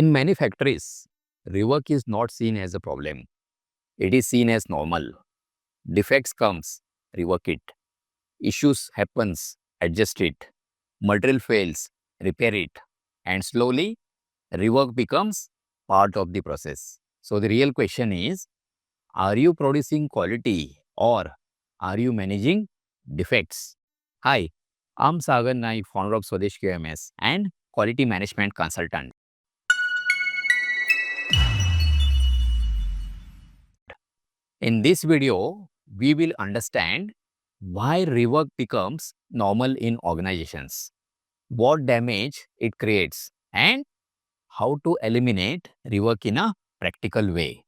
In many factories, rework is not seen as a problem. It is seen as normal. Defects comes, rework it. Issues happens, adjust it. Material fails, repair it. And slowly, rework becomes part of the process. So the real question is, are you producing quality or are you managing defects? Hi, I'm Sagar Naik, founder of Swades QMS and quality management consultant. In this video, we will understand why rework becomes normal in organizations, what damage it creates, and how to eliminate rework in a practical way.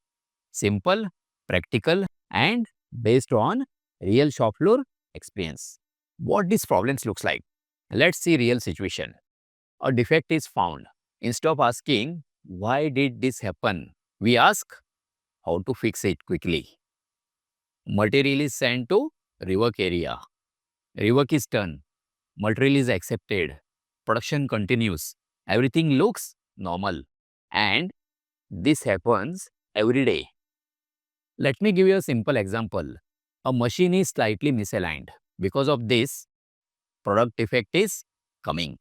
Simple, practical, and based on real shop floor experience. What these problems looks like. Let's see real situation. A defect is found. Instead of asking, why did this happen? We ask, how to fix it quickly. Material is sent to rework area. Rework is done. Material is accepted. Production continues. Everything looks normal. And this happens every day. Let me give you a simple example. A machine is slightly misaligned. Because of this, product defect is coming.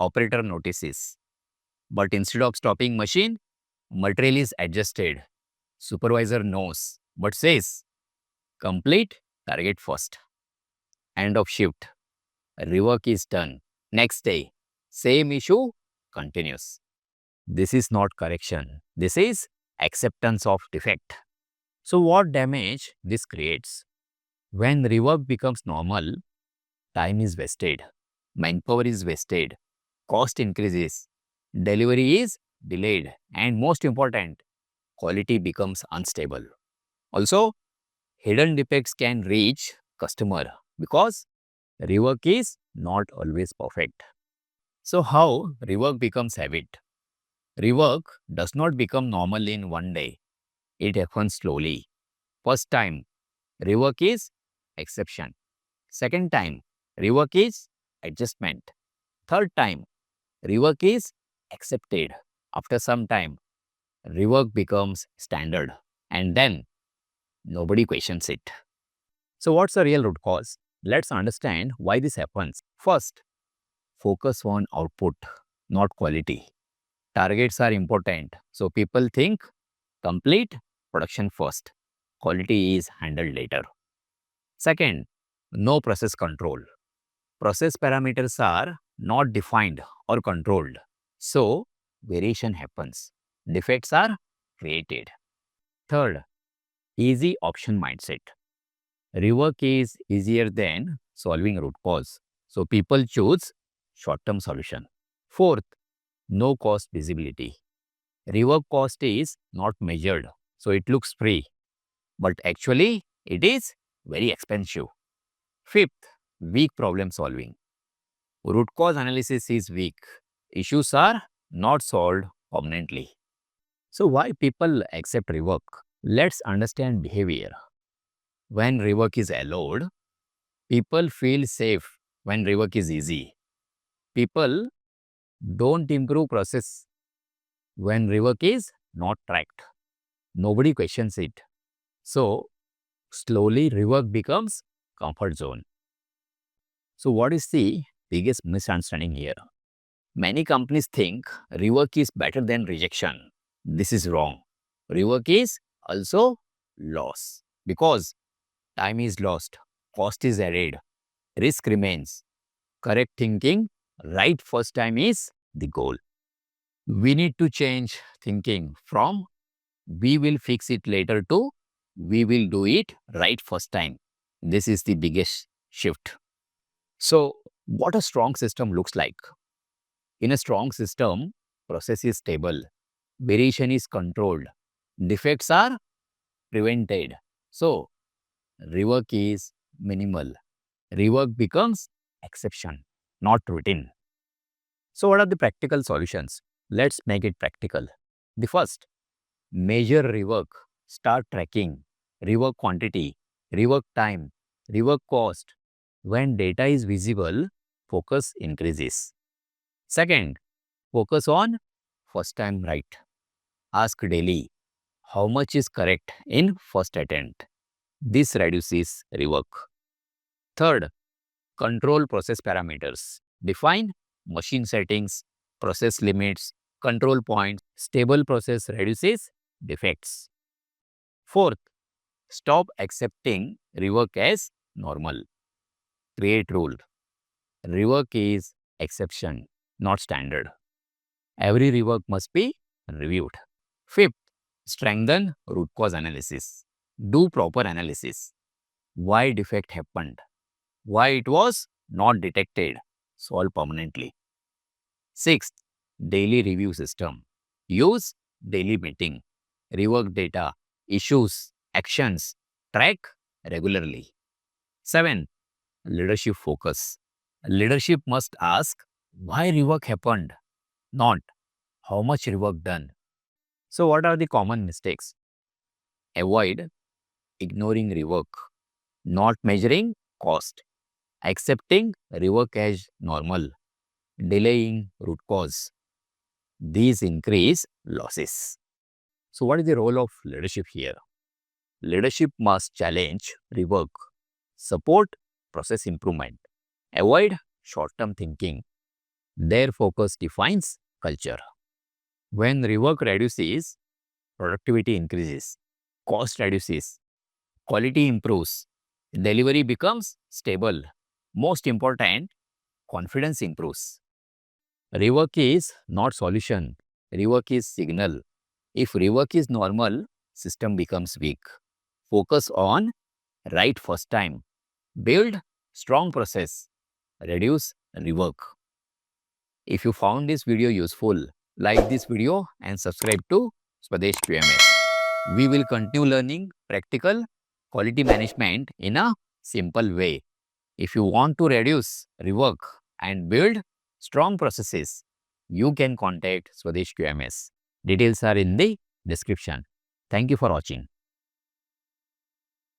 Operator notices. But instead of stopping machine, material is adjusted. Supervisor knows, but says, complete, target first. End of shift. Rework is done. Next day, same issue continues. This is not correction. This is acceptance of defect. So what damage this creates? When rework becomes normal, time is wasted, manpower is wasted, cost increases, delivery is delayed, and most important, quality becomes unstable. Also, hidden defects can reach customer because rework is not always perfect. So how rework becomes habit? Rework does not become normal in one day. It happens slowly. First time, rework is exception. Second time, rework is adjustment. Third time, rework is accepted. After some time, rework becomes standard. And then, nobody questions it. So what's the real root cause? Let's understand why this happens. First, focus on output, not quality. Targets are important. So people think complete production first. Quality is handled later. Second, no process control. Process parameters are not defined or controlled. So variation happens. Defects are created. Third, easy option mindset. Rework is easier than solving root cause. So people choose short-term solution. Fourth, no cost visibility. Rework cost is not measured. So it looks free. But actually, it is very expensive. Fifth, weak problem solving. Root cause analysis is weak. Issues are not solved permanently. So why people accept rework? Let's understand behavior. When rework is allowed, people feel safe when rework is easy. People don't improve process when rework is not tracked. Nobody questions it. So slowly rework becomes comfort zone. So what is the biggest misunderstanding here? Many companies think rework is better than rejection. This is wrong. Rework is also loss because time is lost, cost is added, risk remains. Correct thinking, right first time is the goal. We need to change thinking from we will fix it later to we will do it right first time. This is the biggest shift. So, what a strong system looks like. In a strong system, process is stable, variation is controlled, defects are prevented. So, rework is minimal. Rework becomes exception, not routine. So, what are the practical solutions? Let's make it practical. The first, measure rework, start tracking, rework quantity, rework time, rework cost. When data is visible, focus increases. Second, focus on first time right. Ask daily how much is correct in first attempt. This reduces rework. Third, control process parameters. Define machine settings, process limits, control points. Stable process reduces defects. Fourth, stop accepting rework as normal. Create rule. Rework is exception, not standard. Every rework must be reviewed. Fifth, strengthen root cause analysis. Do proper analysis. Why defect happened? Why it was not detected? Solve permanently. Sixth, daily review system. Use daily meeting. Rework data, issues, actions. Track regularly. 7. Leadership focus. Leadership must ask why rework happened, not how much rework done. So what are the common mistakes? Avoid ignoring rework, not measuring cost, accepting rework as normal, delaying root cause. These increase losses. So what is the role of leadership here? Leadership must challenge rework, support process improvement, avoid short-term thinking. Their focus defines culture. When rework reduces, productivity increases, cost reduces, quality improves, delivery becomes stable. Most important, confidence improves. Rework is not solution. Rework is signal. If rework is normal, system becomes weak. Focus on right first time. Build strong process. Reduce rework. If you found this video useful, like this video and subscribe to Swades QMS. We will continue learning practical quality management in a simple way. If you want to reduce rework and build strong processes, you can contact Swades QMS. Details are in the description. Thank you for watching.